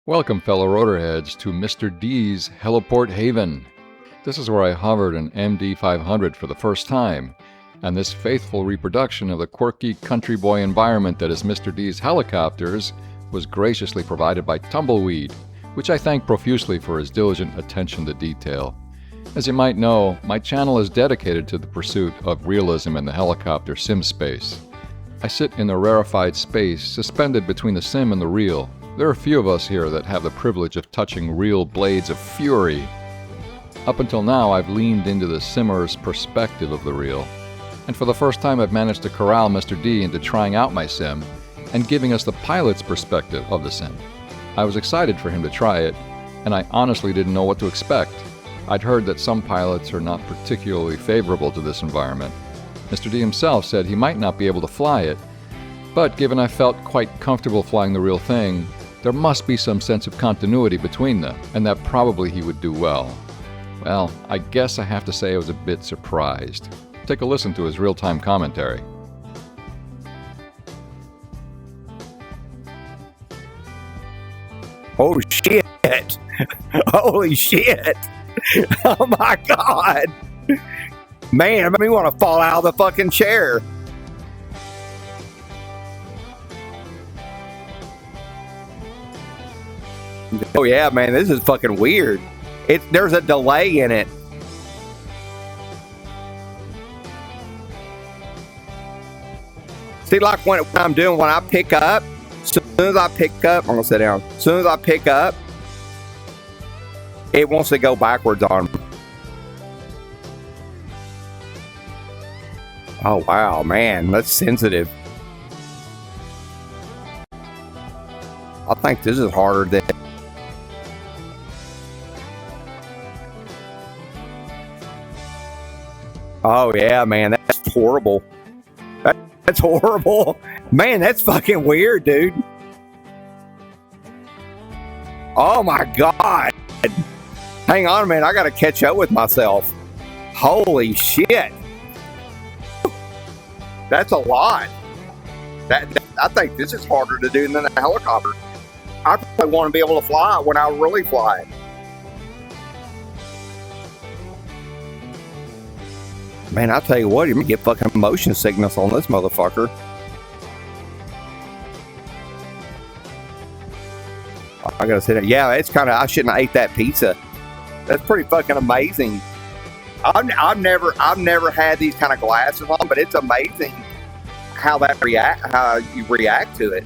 Welcome, fellow rotorheads, to Mr. D's Heliport Haven. This is where I hovered an MD-500 for the first time, and this faithful reproduction of the quirky country boy environment that is Mr. D's helicopters was graciously provided by Tumbleweed, which I thank profusely for his diligent attention to detail. As you might know, my channel is dedicated to the pursuit of realism in the helicopter sim space. I sit in the rarefied space suspended between the sim and the real. There are a few of us here that have the privilege of touching real blades of fury. Up until now, I've leaned into the simmer's perspective of the real. And for the first time, I've managed to corral Mr. D into trying out my sim and giving us the pilot's perspective of the sim. I was excited for him to try it, and I honestly didn't know what to expect. I'd heard that some pilots are not particularly favorable to this environment. Mr. D himself said he might not be able to fly it, but given I felt quite comfortable flying the real thing, there must be some sense of continuity between them, and that probably he would do well. Well, I guess I have to say I was a bit surprised. Take a listen to his real-time commentary. Oh shit! Holy shit! Oh my god! Man, it made me want to fall out of the fucking chair. Oh yeah, man, this is fucking weird. There's a delay in it. See, like when I'm doing, when I pick up, as soon as I pick up, I'm gonna sit down. As soon as I pick up, it wants to go backwards on me. Oh wow, man, that's sensitive. I think this is harder than. Oh yeah, man, that's horrible. That's horrible. Man, that's fucking weird, dude. Oh my god. Hang on a minute, I gotta catch up with myself. Holy shit. That's a lot. I think this is harder to do than a helicopter. I probably want to be able to fly when I really fly. Man, I'll tell you what, you're gonna get fucking motion sickness on this motherfucker. I gotta say that. Yeah, it's kind of. I shouldn't have ate that pizza. That's pretty fucking amazing. I've never had these kind of glasses on, but it's amazing how you react to it.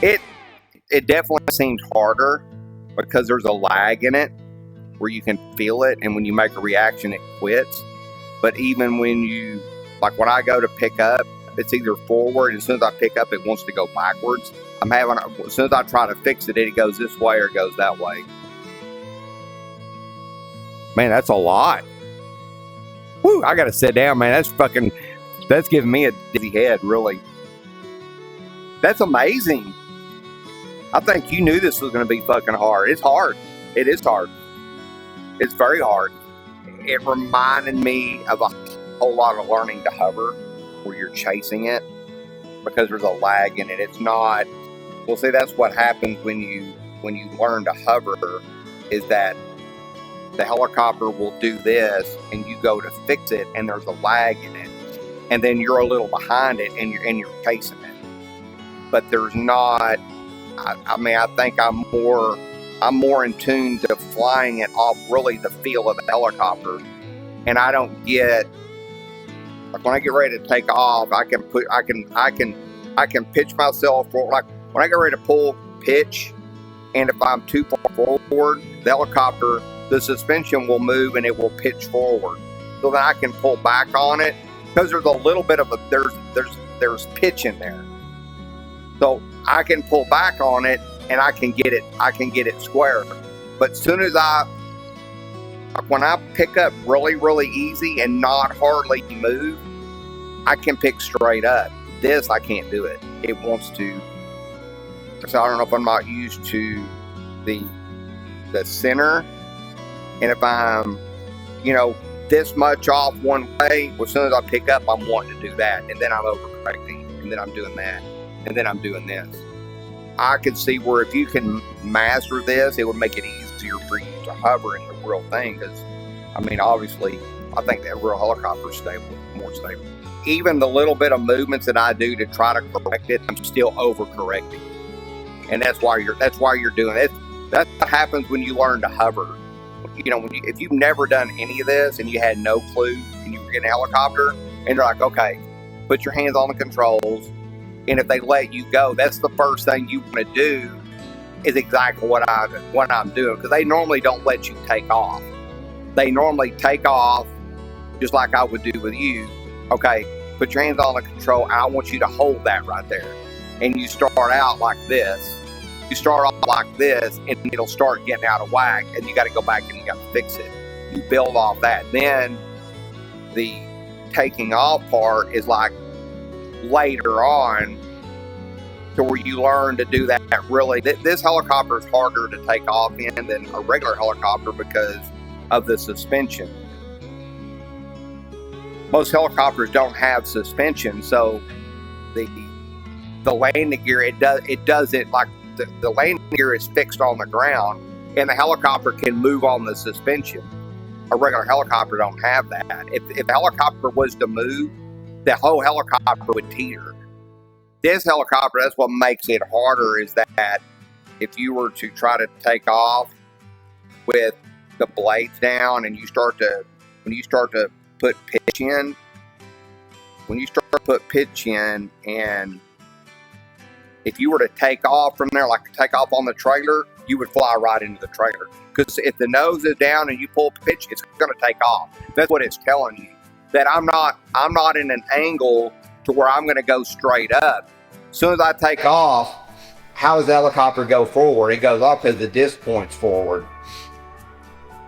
It definitely seems harder because there's a lag in it where you can feel it, and when you make a reaction, it quits. But even when when I go to pick up, it's either forward, and as soon as I pick up, it wants to go backwards. As soon as I try to fix it, it goes this way or it goes that way. Man, that's a lot. Woo, I gotta sit down, man. That's giving me a dizzy head, really. That's amazing. I think you knew this was gonna be fucking hard. It's hard. It is hard. It's very hard. It reminded me of a whole lot of learning to hover, where you're chasing it, because there's a lag in it. It's not. Well, see, that's what happens when you learn to hover, is that the helicopter will do this, and you go to fix it, and there's a lag in it, and then you're a little behind it, and you're chasing it. But there's not. I think I'm more in tune to flying it off really the feel of the helicopter, and I don't get like when I get ready to take off. I can pitch myself for, like when I get ready to pitch, and if I'm too far forward, the helicopter, the suspension will move and it will pitch forward, so then I can pull back on it because there's a little bit of there's pitch in there, so I can pull back on it. And I can get it square. But as soon as when I pick up really, really easy and not hardly move, I can pick straight up. This, I can't do it. It wants to. So I don't know if I'm not used to the center. And if I'm, this much off one way, well, as soon as I pick up, I'm wanting to do that. And then I'm overcorrecting. And then I'm doing that. And then I'm doing this. I could see where if you can master this, it would make it easier for you to hover in the real thing. Because, I mean, obviously, I think that real helicopter is stable, more stable. Even the little bit of movements that I do to try to correct it, I'm still overcorrecting, and that's why you're doing it. That's what happens when you learn to hover. You know, if you've never done any of this and you had no clue and you were getting a helicopter, and you're like, okay, put your hands on the controls, and if they let you go, that's the first thing you want to do. Is exactly what I'm doing, because they normally don't let you take off. They normally take off just like I would do with you. Okay, put your hands on the control. I want you to hold that right there. And you start out like this. You start off like this, and it'll start getting out of whack, and you got to go back and you got to fix it. You build off that. Then the taking off part is like later on, to where you learn to do that really. This helicopter is harder to take off in than a regular helicopter because of the suspension. Most helicopters don't have suspension, so the landing gear, it does it like the landing gear is fixed on the ground, and the helicopter can move on the suspension. A regular helicopter don't have that. If the helicopter was to move, the whole helicopter would teeter. This helicopter, that's what makes it harder, is that if you were to try to take off with the blades down, and when you start to put pitch in, and if you were to take off from there, like take off on the trailer, you would fly right into the trailer. Because if the nose is down and you pull pitch, it's going to take off. That's what it's telling you. That I'm not in an angle to where I'm going to go straight up. As soon as I take off, how does the helicopter go forward? It goes up as the disc points forward.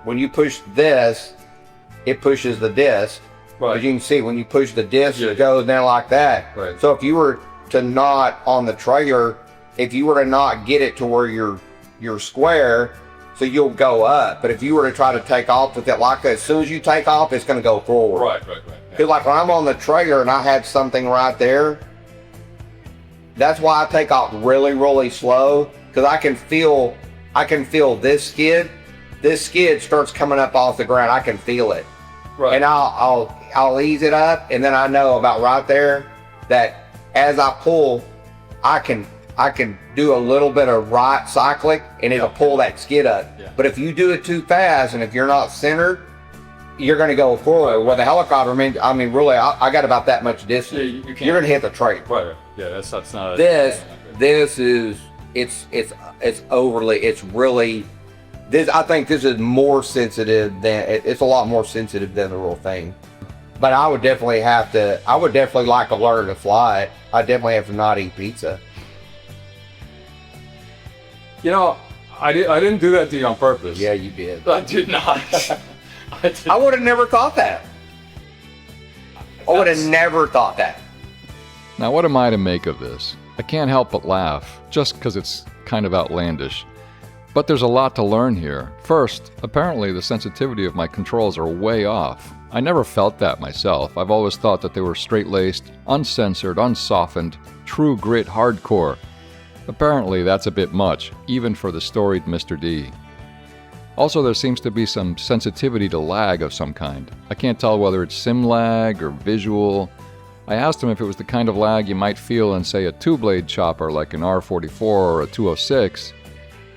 When you push this, it pushes the disc. Right. As you can see, when you push the disc, it goes down like that. Right. So if you were to not on the trailer, if you were to not get it to where you're square, so you'll go up. But if you were to try to take off with it like that, as soon as you take off, it's going to go forward. Right. Because like when I'm on the trailer and I had something right there, that's why I take off really, really slow, because I can feel this skid. This skid starts coming up off the ground. I can feel it. Right. And I'll ease it up, and then I know about right there that as I pull, I can do a little bit of right cyclic, and it'll pull that skid up. Yeah. But if you do it too fast, and if you're not centered, you're going to go forward. With a helicopter, I mean, really, I got about that much distance. Yeah, you're going to hit the trailer. Right. Yeah, that's not. This is it's overly. It's really. This, I think this is more sensitive it's a lot more sensitive than the real thing. But I would definitely like to learn to fly it. I definitely have to not eat pizza. You know, I didn't do that to you on purpose. Yeah, you did. I did not. I would have never thought that. I would have never thought that. Now, what am I to make of this? I can't help but laugh, just because it's kind of outlandish. But there's a lot to learn here. First, apparently the sensitivity of my controls are way off. I never felt that myself. I've always thought that they were straight-laced, uncensored, unsoftened, true grit hardcore. Apparently that's a bit much, even for the storied Mr. D. Also, there seems to be some sensitivity to lag of some kind. I can't tell whether it's sim lag or visual. I asked him if it was the kind of lag you might feel in, say, a two-blade chopper like an R44 or a 206.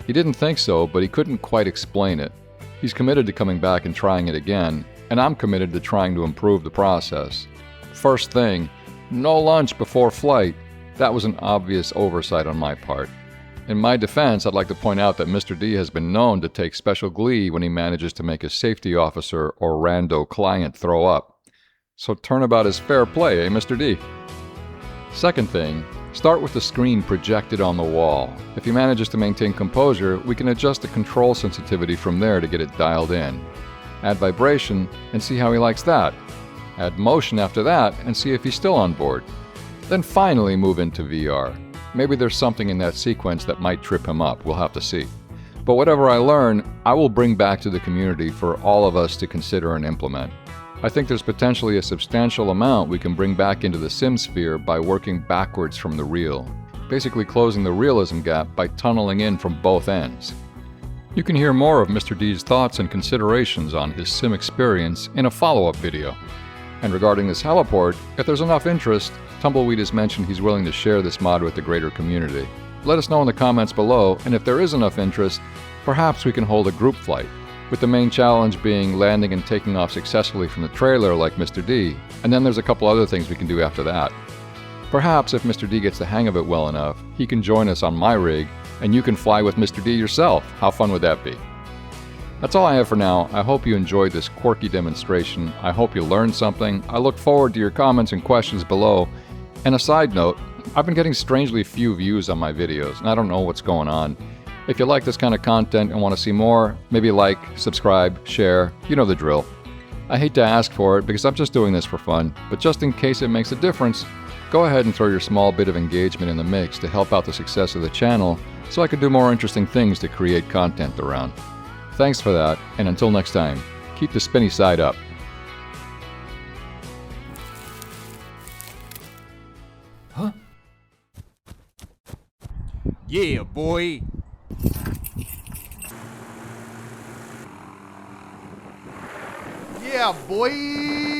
He didn't think so, but he couldn't quite explain it. He's committed to coming back and trying it again, and I'm committed to trying to improve the process. First thing, no lunch before flight. That was an obvious oversight on my part. In my defense, I'd like to point out that Mr. D has been known to take special glee when he manages to make a safety officer or rando client throw up. So turnabout is fair play, eh, Mr. D? Second thing, start with the screen projected on the wall. If he manages to maintain composure, we can adjust the control sensitivity from there to get it dialed in. Add vibration and see how he likes that. Add motion after that and see if he's still on board. Then finally move into VR. Maybe there's something in that sequence that might trip him up, we'll have to see. But whatever I learn, I will bring back to the community for all of us to consider and implement. I think there's potentially a substantial amount we can bring back into the sim sphere by working backwards from the real. basically closing the realism gap by tunneling in from both ends. You can hear more of Mr. D's thoughts and considerations on his sim experience in a follow-up video. And regarding this heliport, if there's enough interest, Tumbleweed has mentioned he's willing to share this mod with the greater community. Let us know in the comments below, and if there is enough interest, perhaps we can hold a group flight, with the main challenge being landing and taking off successfully from the trailer like Mr. D, and then there's a couple other things we can do after that. Perhaps if Mr. D gets the hang of it well enough, he can join us on my rig, and you can fly with Mr. D yourself. How fun would that be? That's all I have for now. I hope you enjoyed this quirky demonstration. I hope you learned something. I look forward to your comments and questions below. And a side note, I've been getting strangely few views on my videos, and I don't know what's going on. If you like this kind of content and want to see more, maybe like, subscribe, share, you know the drill. I hate to ask for it because I'm just doing this for fun, but just in case it makes a difference, go ahead and throw your small bit of engagement in the mix to help out the success of the channel so I can do more interesting things to create content around. Thanks for that, and until next time, keep the spinny side up. Huh? Yeah, boy. Yeah, boy.